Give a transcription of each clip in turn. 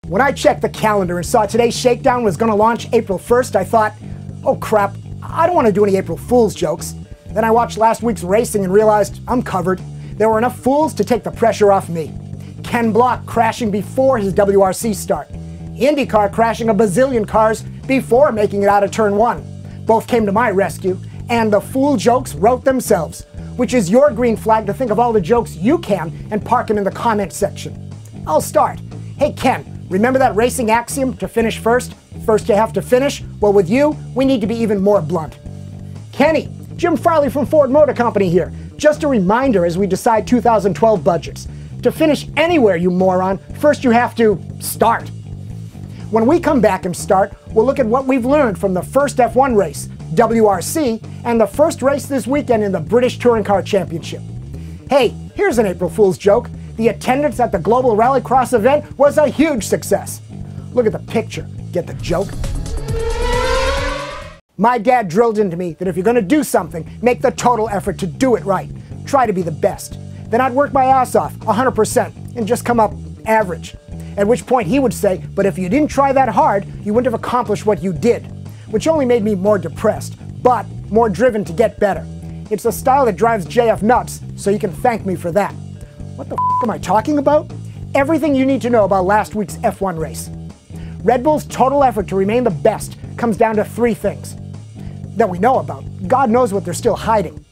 When I checked the calendar and saw today's Shakedown was going to launch April 1st, I thought, oh crap, I don't want to do any April Fool's jokes. Then I watched last week's racing and realized I'm covered. There were enough fools to take the pressure off me. Ken Block crashing before his WRC start. IndyCar crashing a bazillion cars before making it out of turn 1. Both came to my rescue, and the fool jokes wrote themselves, which is your green flag to think of all the jokes you can and park them in the comment section. I'll start. Hey Ken, remember that racing axiom, to finish first? First you have to finish? Well, with you, we need to be even more blunt. Kenny, Jim Farley from Ford Motor Company here. Just a reminder as we decide 2012 budgets. To finish anywhere, you moron, first you have to start. When we come back and start, we'll look at what we've learned from the first F1 race, WRC, and the first race this weekend in the British Touring Car Championship. Hey, here's an April Fool's joke. The attendance at the Global Rallycross event was a huge success. Look at the picture. Get the joke? My dad drilled into me that if you're going to do something, make the total effort to do it right. Try to be the best. Then I'd work my ass off 100% and just come up average. At which point he would say, but if you didn't try that hard, you wouldn't have accomplished what you did. Which only made me more depressed, but more driven to get better. It's a style that drives JF nuts, so you can thank me for that. What the f am I talking about? Everything you need to know about last week's F1 race. Red Bull's total effort to remain the best comes down to 3 things that we know about. God knows what they're still hiding.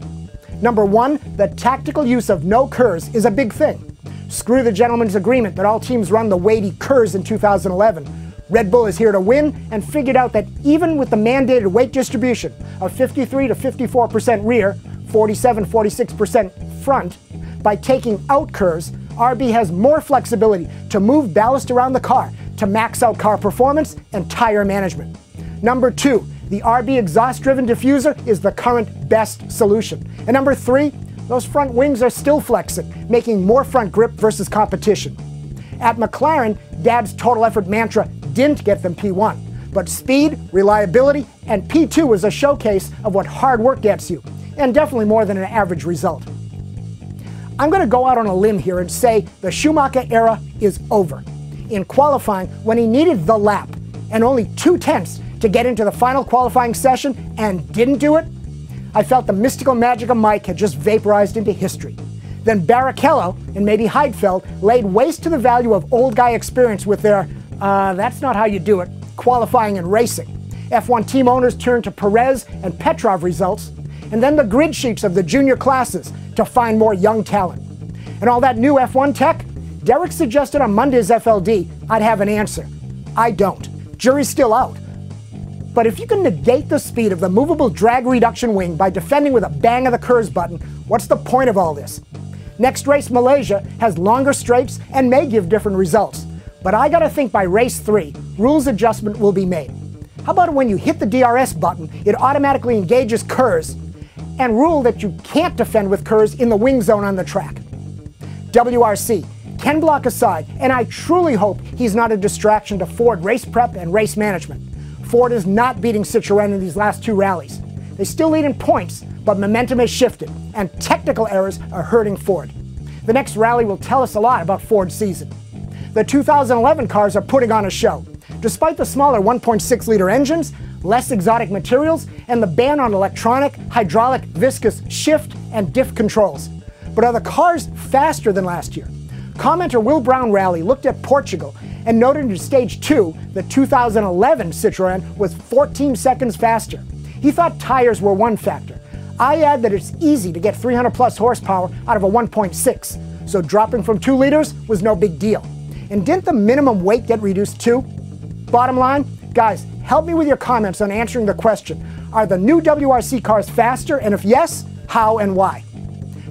Number 1, the tactical use of no KERS is a big thing. Screw the gentleman's agreement that all teams run the weighty KERS in 2011. Red Bull is here to win and figured out that even with the mandated weight distribution of 53 to 54% rear, 47-46% front, by taking out KERS, RB has more flexibility to move ballast around the car to max out car performance and tire management. Number 2, the RB exhaust-driven diffuser is the current best solution. And number 3, those front wings are still flexing, making more front grip versus competition. At McLaren, Dad's total effort mantra didn't get them P1, but speed, reliability, and P2 was a showcase of what hard work gets you, and definitely more than an average result. I'm going to go out on a limb here and say the Schumacher era is over. In qualifying, when he needed the lap and only 2/10 to get into the final qualifying session and didn't do it, I felt the mystical magic of Mike had just vaporized into history. Then Barrichello and maybe Heidfeld laid waste to the value of old guy experience with their, that's not how you do it, qualifying and racing. F1 team owners turned to Perez and Petrov results, and then the grid sheets of the junior classes to find more young talent. And all that new F1 tech? Derek suggested on Monday's FLD I'd have an answer. I don't. Jury's still out. But if you can negate the speed of the movable drag reduction wing by defending with a bang of the KERS button, what's the point of all this? Next race, Malaysia, has longer straights and may give different results. But I gotta think by race 3, rules adjustment will be made. How about when you hit the DRS button, it automatically engages KERS, and rule that you can't defend with KERS in the wing zone on the track. WRC, Ken Block aside, and I truly hope he's not a distraction to Ford race prep and race management. Ford is not beating Citroën in these last 2 rallies. They still lead in points, but momentum has shifted, and technical errors are hurting Ford. The next rally will tell us a lot about Ford's season. The 2011 cars are putting on a show. Despite the smaller 1.6-liter engines, less exotic materials, and the ban on electronic, hydraulic, viscous shift and diff controls. But are the cars faster than last year? Commenter Will Brown Rally looked at Portugal and noted in Stage 2, the 2011 Citroën was 14 seconds faster. He thought tires were one factor. I add that it's easy to get 300 plus horsepower out of a 1.6, so dropping from 2 liters was no big deal. And didn't the minimum weight get reduced too? Bottom line, guys, help me with your comments on answering the question, are the new WRC cars faster, and if yes, how and why?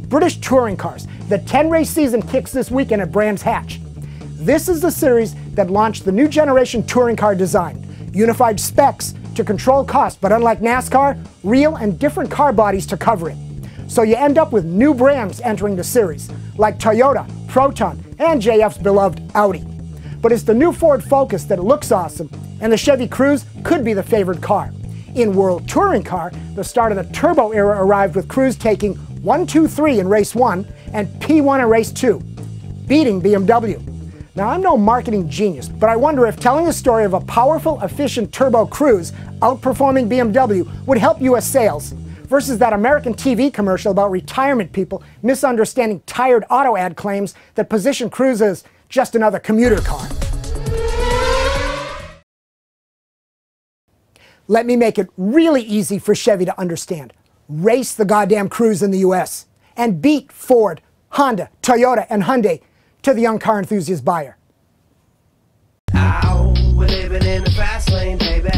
British touring cars, the 10-race season kicks this weekend at Brands Hatch. This is the series that launched the new generation touring car design, unified specs to control cost, but unlike NASCAR, real and different car bodies to cover it. So you end up with new brands entering the series, like Toyota, Proton, and JF's beloved Audi. But it's the new Ford Focus that looks awesome, and the Chevy Cruze could be the favored car. In World Touring Car, the start of the turbo era arrived with Cruze taking 1, 2, 3 in race 1 and P1 in race 2, beating BMW. Now, I'm no marketing genius, but I wonder if telling the story of a powerful, efficient turbo cruze outperforming BMW would help U.S. sales, versus that American TV commercial about retirement people misunderstanding tired auto ad claims that position Cruze as just another commuter car. Let me make it really easy for Chevy to understand. Race the goddamn Cruze in the US and beat Ford, Honda, Toyota, and Hyundai to the young car enthusiast buyer. Ow, we're living in the fast lane, baby.